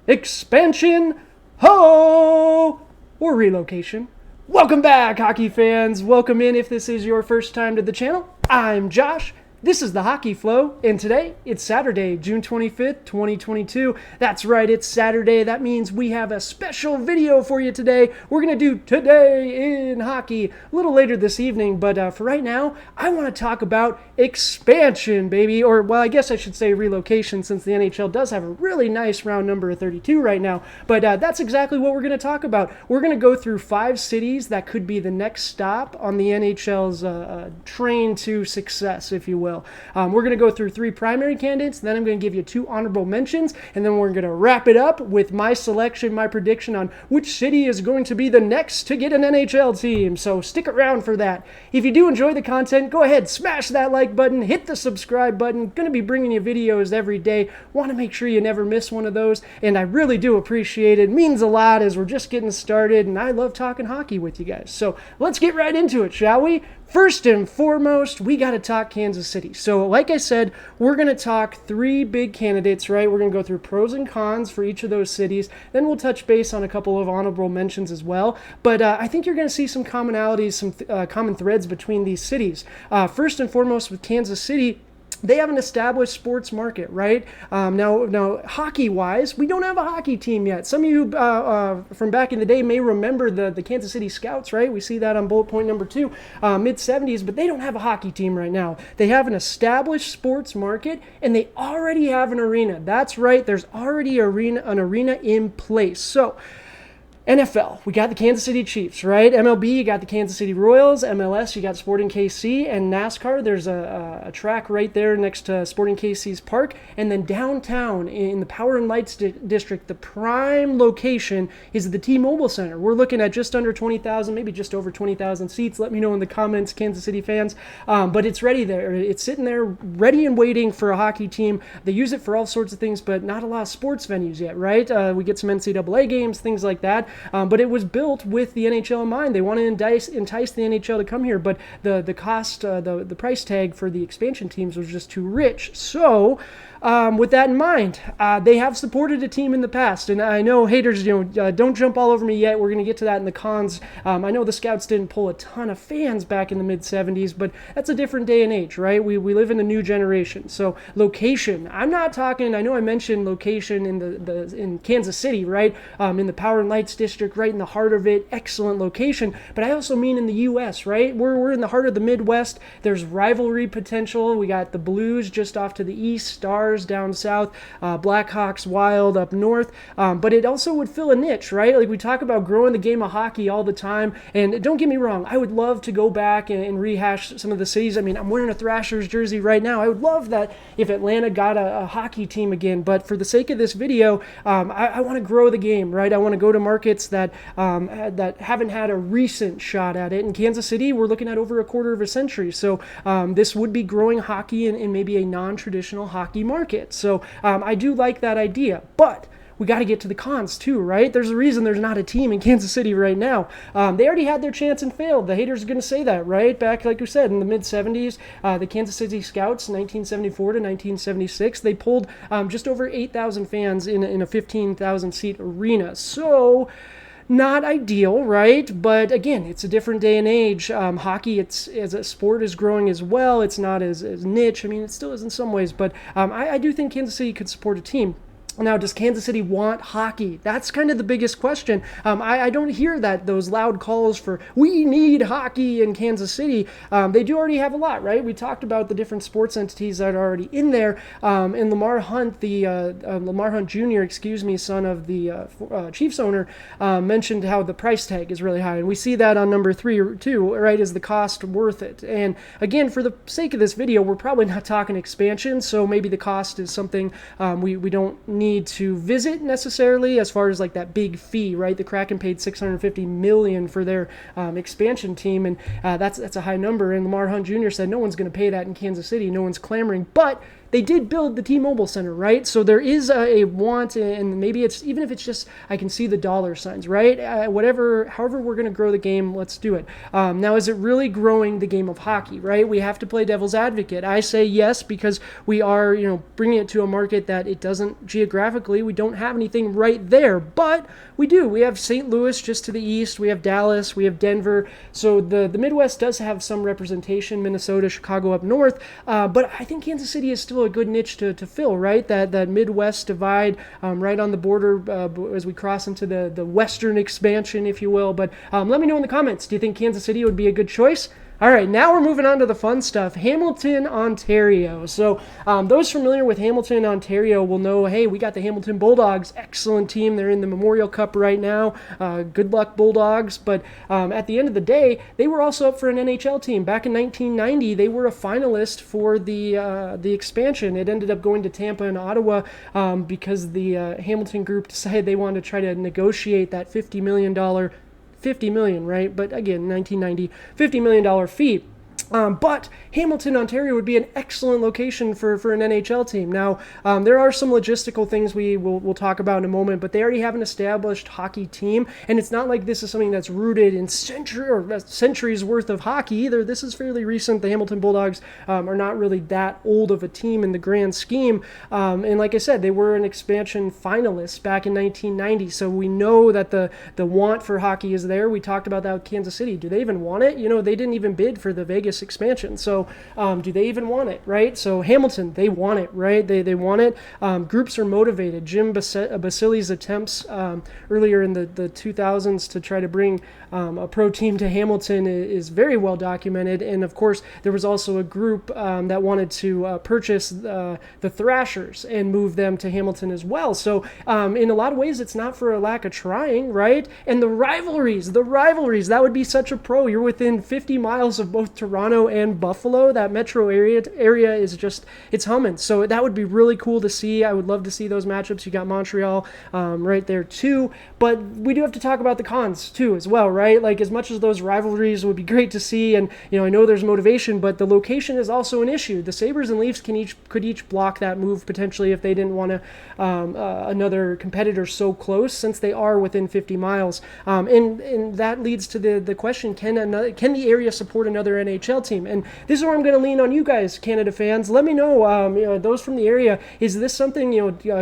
expansion, ho, or relocation. Welcome back, hockey fans. Welcome in if this is your first time to the channel. I'm Josh. This is the Hockey Flow, and today it's Saturday, June 25th, 2022. That's right, it's Saturday. That means we have a special video for you today. We're going to do Today in Hockey a little later this evening, but for right now, I want to talk about expansion, baby. Or, well, I guess I should say relocation, since the NHL does have a really nice round number of 32 right now. But that's exactly what we're going to talk about. We're going to go through 5 cities that could be the next stop on the NHL's train to success, if you will. We're going to go through 3 primary candidates, then I'm going to give you 2 honorable mentions, and then we're going to wrap it up with my selection, my prediction on which city is going to be the next to get an NHL team. So stick around for that. If you do enjoy the content, go ahead, smash that like button, hit the subscribe button. Going to be bringing you videos every day. Want to make sure you never miss one of those, and I really do appreciate it. It means a lot as we're just getting started, and I love talking hockey with you guys. So let's get right into it, shall we? First and foremost, we got to talk Kansas City. So like I said, we're going to talk 3 big candidates, right? We're going to go through pros and cons for each of those cities. Then we'll touch base on a couple of honorable mentions as well. But I think you're going to see some commonalities, some common threads between these cities. First and foremost, with Kansas City, they have an established sports market, right? Now, hockey-wise, we don't have a hockey team yet. Some of you from back in the day may remember the Kansas City Scouts, right? We see that on bullet point number 2, mid-70s, but they don't have a hockey team right now. They have an established sports market, and they already have an arena. That's right, there's already an arena in place. So, NFL, we got the Kansas City Chiefs, right? MLB, you got the Kansas City Royals. MLS, you got Sporting KC. And NASCAR, there's a track right there next to Sporting KC's park. And then downtown in the Power and Lights district, the prime location is the T-Mobile Center. We're looking at just under 20,000, maybe just over 20,000 seats. Let me know in the comments, Kansas City fans. But it's ready there. It's sitting there ready and waiting for a hockey team. They use it for all sorts of things, but not a lot of sports venues yet, right? We get some NCAA games, things like that. But it was built with the NHL in mind. They want to entice the NHL to come here, but the cost, the price tag for the expansion teams was just too rich. So, with that in mind, they have supported a team in the past, and I know haters, don't jump all over me yet. We're going to get to that in the cons. I know the Scouts didn't pull a ton of fans back in the mid-70s, but that's a different day and age, right? We live in a new generation. So, location. I'm not talking. I know I mentioned location in Kansas City, right? In the Power and Lights district, right in the heart of it. Excellent location. But I also mean in the U.S., right? We're in the heart of the Midwest. There's rivalry potential. We got the Blues just off to the east, Stars down south, Blackhawks Wild up north, but it also would fill a niche, right? Like we talk about growing the game of hockey all the time, and don't get me wrong, I would love to go back and rehash some of the cities. I mean, I'm wearing a Thrashers jersey right now. I would love that if Atlanta got a hockey team again, but for the sake of this video, I want to grow the game, right? I want to go to markets that haven't had a recent shot at it. In Kansas City, we're looking at over a quarter of a century, so this would be growing hockey in maybe a non-traditional hockey market. So I do like that idea, but we got to get to the cons too, right? There's a reason there's not a team in Kansas City right now. They already had their chance and failed. The haters are going to say that, right? Back, like you said, in the mid-70s, the Kansas City Scouts, 1974 to 1976, they pulled just over 8,000 fans in a 15,000-seat arena. So not ideal, right? But again, it's a different day and age. Hockey, as a sport, is growing as well. It's not as niche. I mean, it still is in some ways, but I do think Kansas City could support a team. Now, does Kansas City want hockey? That's kind of the biggest question. I don't hear those loud calls for, we need hockey in Kansas City. They do already have a lot, right? We talked about the different sports entities that are already in there. And Lamar Hunt, Lamar Hunt Jr., son of the Chiefs owner, mentioned how the price tag is really high. And we see that on number 3 too, right? Is the cost worth it? And again, for the sake of this video, we're probably not talking expansion, so maybe the cost is something we don't need to visit necessarily, as far as like that big fee, right? The Kraken paid $650 million for their expansion team, and that's a high number. And Lamar Hunt Jr. said no one's going to pay that in Kansas City. No one's clamoring, but they did build the T-Mobile Center, right? So there is a want, and maybe it's, even if it's just, I can see the dollar signs, right? However we're going to grow the game, let's do it. Now, is it really growing the game of hockey, right? We have to play devil's advocate. I say yes, because we are, bringing it to a market that it doesn't, geographically, we don't have anything right there, but we do. We have St. Louis just to the east, we have Dallas, we have Denver, so the Midwest does have some representation, Minnesota, Chicago up north, but I think Kansas City is still a good niche to fill, right? That Midwest divide, right on the border as we cross into the western expansion, if you will. But let me know in the comments, do you think Kansas City would be a good choice? All right, now we're moving on to the fun stuff. Hamilton, Ontario. So those familiar with Hamilton, Ontario will know, hey, we got the Hamilton Bulldogs. Excellent team. They're in the Memorial Cup right now. Good luck, Bulldogs. But at the end of the day, they were also up for an NHL team. Back in 1990, they were a finalist for the expansion. It ended up going to Tampa and Ottawa because the Hamilton group decided they wanted to try to negotiate that $50 million, right? But again, 1990, $50 million fee. But Hamilton, Ontario would be an excellent location for an NHL team. Now, there are some logistical things we'll talk about in a moment, but they already have an established hockey team, and it's not like this is something that's rooted in centuries worth of hockey either. This is fairly recent. The Hamilton Bulldogs are not really that old of a team in the grand scheme, and like I said, they were an expansion finalist back in 1990, so we know that the want for hockey is there. We talked about that with Kansas City. Do they even want it? They didn't even bid for the Vegas expansion. So do they even want it, right? So Hamilton, they want it, right? They want it. Groups are motivated. Jim Basili's attempts earlier in the 2000s to try to bring a pro team to Hamilton is very well documented. And of course, there was also a group that wanted to purchase the Thrashers and move them to Hamilton as well. So in a lot of ways, it's not for a lack of trying, right? And the rivalries, that would be such a pro. You're within 50 miles of both Toronto and Buffalo. That metro area is just, it's humming. So that would be really cool to see. I would love to see those matchups. You got Montreal right there too. But we do have to talk about the cons too as well, right? Like, as much as those rivalries would be great to see, and I know there's motivation, but the location is also an issue. The Sabres and Leafs could each block that move potentially if they didn't want another competitor so close, since they are within 50 miles. And that leads to the question, can the area support another NHL team? And this is where I'm going to lean on you guys, Canada fans. Let me know, those from the area, is this something,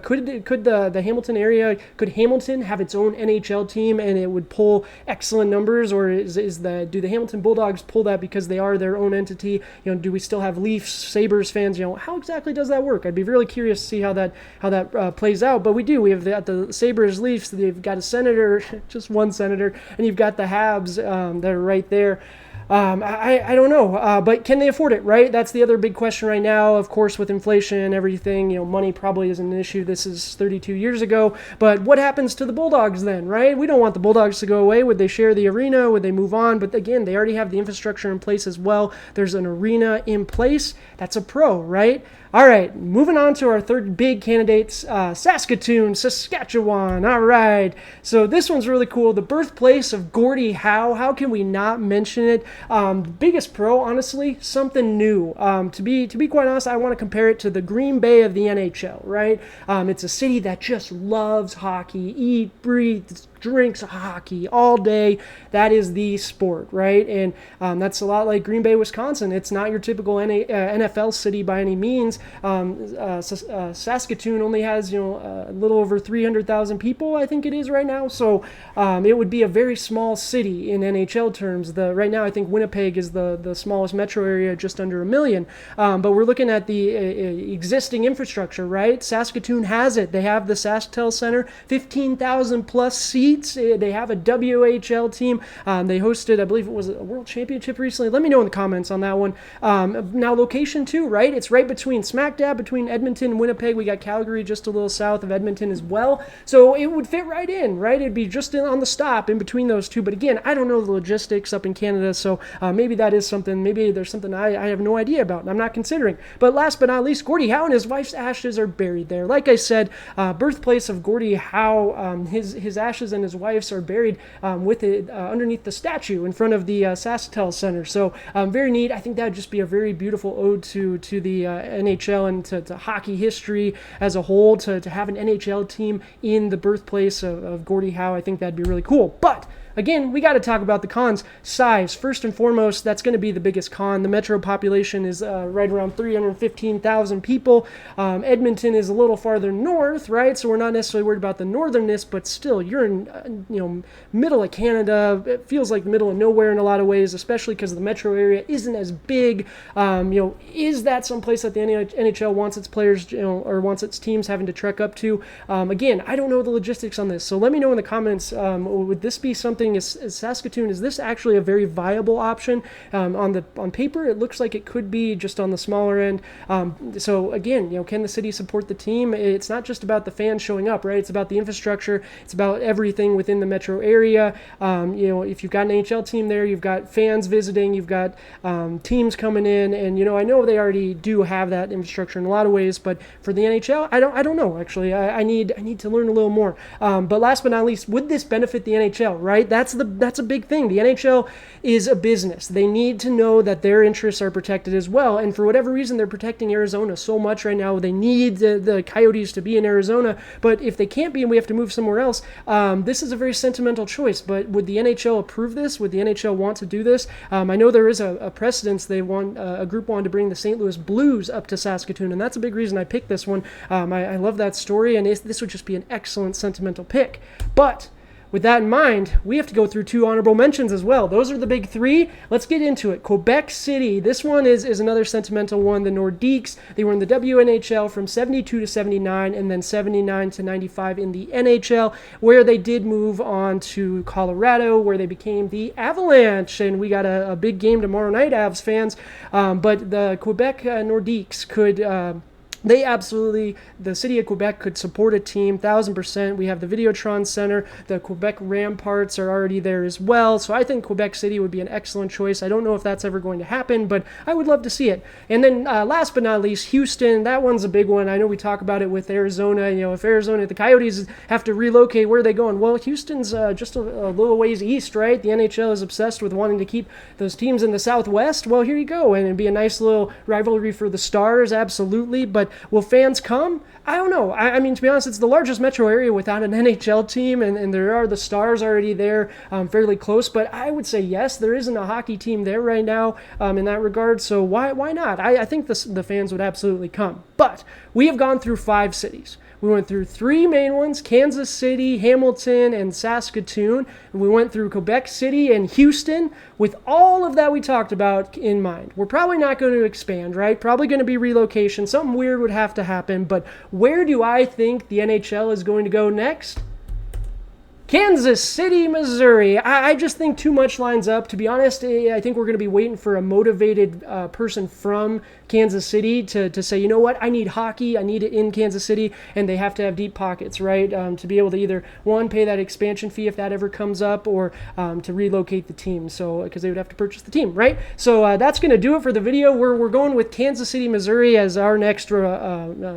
could the Hamilton area, could Hamilton have its own NHL team and it would pull excellent numbers, or do the Hamilton Bulldogs pull that because they are their own entity? Do we still have Leafs, Sabres fans? How exactly does that work? I'd be really curious to see how that plays out. But we have the Sabres, Leafs. They've got a senator, just one senator, and you've got the Habs that are right there. I don't know, but can they afford it, right? That's the other big question right now. Of course, with inflation and everything, money probably isn't an issue. This is 32 years ago, but what happens to the Bulldogs then, right? We don't want the Bulldogs to go away. Would they share the arena? Would they move on? But again, they already have the infrastructure in place as well. There's an arena in place. That's a pro, right? All right, moving on to our third big candidates, Saskatoon, Saskatchewan. All right, so this one's really cool. The birthplace of Gordie Howe. How can we not mention it? Biggest pro, honestly, something new. To be quite honest, I want to compare it to the Green Bay of the NHL, right? It's a city that just loves hockey, eat, breathe, drinks hockey all day. That is the sport, right? And that's a lot like Green Bay, Wisconsin. It's not your typical NFL city by any means. Saskatoon only has a little over 300,000 people, I think it is right now. So it would be a very small city in NHL terms. Right now, I think Winnipeg is the smallest metro area, just under 1 million. But we're looking at the existing infrastructure, right? Saskatoon has it. They have the SaskTel Center, 15,000 plus seats. They have a WHL team. They hosted, I believe it was a World Championship recently. Let me know in the comments on that one. Now, location too, right? It's right smack dab between Edmonton and Winnipeg. We got Calgary just a little south of Edmonton as well. So it would fit right in, right? It'd be just on the stop in between those two. But again, I don't know the logistics up in Canada, so maybe that is something, maybe there's something I have no idea about and I'm not considering. But last but not least, Gordie Howe and his wife's ashes are buried there. Like I said, birthplace of Gordie Howe, his ashes and and his wives are buried with it underneath the statue in front of the Saskatoon Center. So very neat. I think that would just be a very beautiful ode to the NHL and to hockey history as a whole, to have an NHL team in the birthplace of Gordie Howe. I think that'd be really cool. But again, we got to talk about the cons. Size, first and foremost, that's going to be the biggest con. The metro population is right around 315,000 people. Edmonton is a little farther north, right? So we're not necessarily worried about the northernness, but still, you're in middle of Canada. It feels like the middle of nowhere in a lot of ways, especially because the metro area isn't as big. Is that someplace that the NHL wants its players, or wants its teams having to trek up to? Again, I don't know the logistics on this, so let me know in the comments. Would this be something? Is Saskatoon, is this actually a very viable option? On paper, it looks like it could be, just on the smaller end. So again, can the city support the team? It's not just about the fans showing up, right? It's about the infrastructure. It's about everything within the metro area. If you've got an NHL team there, you've got fans visiting, you've got teams coming in, and I know they already do have that infrastructure in a lot of ways, but for the NHL, I don't know actually. I need to learn a little more. But last but not least, would this benefit the NHL, right? That's a big thing. The NHL is a business. They need to know that their interests are protected as well. And for whatever reason, they're protecting Arizona so much right now. They need the Coyotes to be in Arizona. But if they can't be and we have to move somewhere else, this is a very sentimental choice. But would the NHL approve this? Would the NHL want to do this? I know there is a precedence. A group wanted to bring the St. Louis Blues up to Saskatoon, and that's a big reason I picked this one. I love that story, and this would just be an excellent sentimental pick. But with that in mind, we have to go through 2 honorable mentions as well. Those are the big 3. Let's get into it. Quebec City. This one is another sentimental one. The Nordiques, they were in the WNHL from 72 to 79 and then 79 to 95 in the NHL, where they did move on to Colorado, where they became the Avalanche. And we got a big game tomorrow night, Avs fans. But the Quebec Nordiques could... the city of Quebec could support a team 1,000%. We have the Videotron Center. The Quebec Ramparts are already there as well. So I think Quebec City would be an excellent choice. I don't know if that's ever going to happen, but I would love to see it. And then last but not least, Houston. That one's a big one. I know we talk about it with Arizona. If the Coyotes have to relocate, where are they going? Well, Houston's just a little ways east, right? The NHL is obsessed with wanting to keep those teams in the Southwest. Well, here you go. And it'd be a nice little rivalry for the Stars, absolutely. But will fans come? I don't know. I mean, to be honest, it's the largest metro area without an NHL team, and there are the Stars already there, fairly close. But I would say yes, there isn't a hockey team there right now in that regard. So why not? I think the fans would absolutely come. But we have gone through 5 cities. We went through 3 main ones, Kansas City, Hamilton, and Saskatoon. And we went through Quebec City and Houston with all of that we talked about in mind. We're probably not going to expand, right? Probably going to be relocation. Something weird would have to happen. But where do I think the NHL is going to go next? Kansas City, Missouri. I just think too much lines up. To be honest, I think we're going to be waiting for a motivated person from Kansas City to say, you know what, I need hockey, I need it in Kansas City, and they have to have deep pockets, right? To be able to either, one, pay that expansion fee if that ever comes up, or to relocate the team, so because they would have to purchase the team, right? So that's going to do it for the video. We're going with Kansas City, Missouri as our next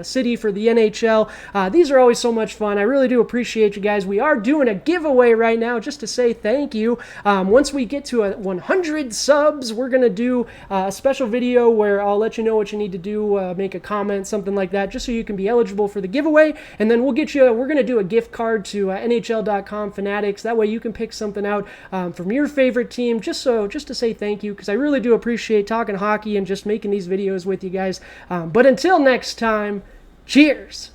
city for the NHL. These are always so much fun. I really do appreciate you guys. We are doing a giveaway right now just to say thank you. Once we get to 100 subs, we're going to do a special video where I'll let you know what you need to do, make a comment, something like that, just so you can be eligible for the giveaway. And then we're going to do a gift card to NHL.com Fanatics. That way you can pick something out from your favorite team, just to say thank you, because I really do appreciate talking hockey and just making these videos with you guys. But until next time, cheers!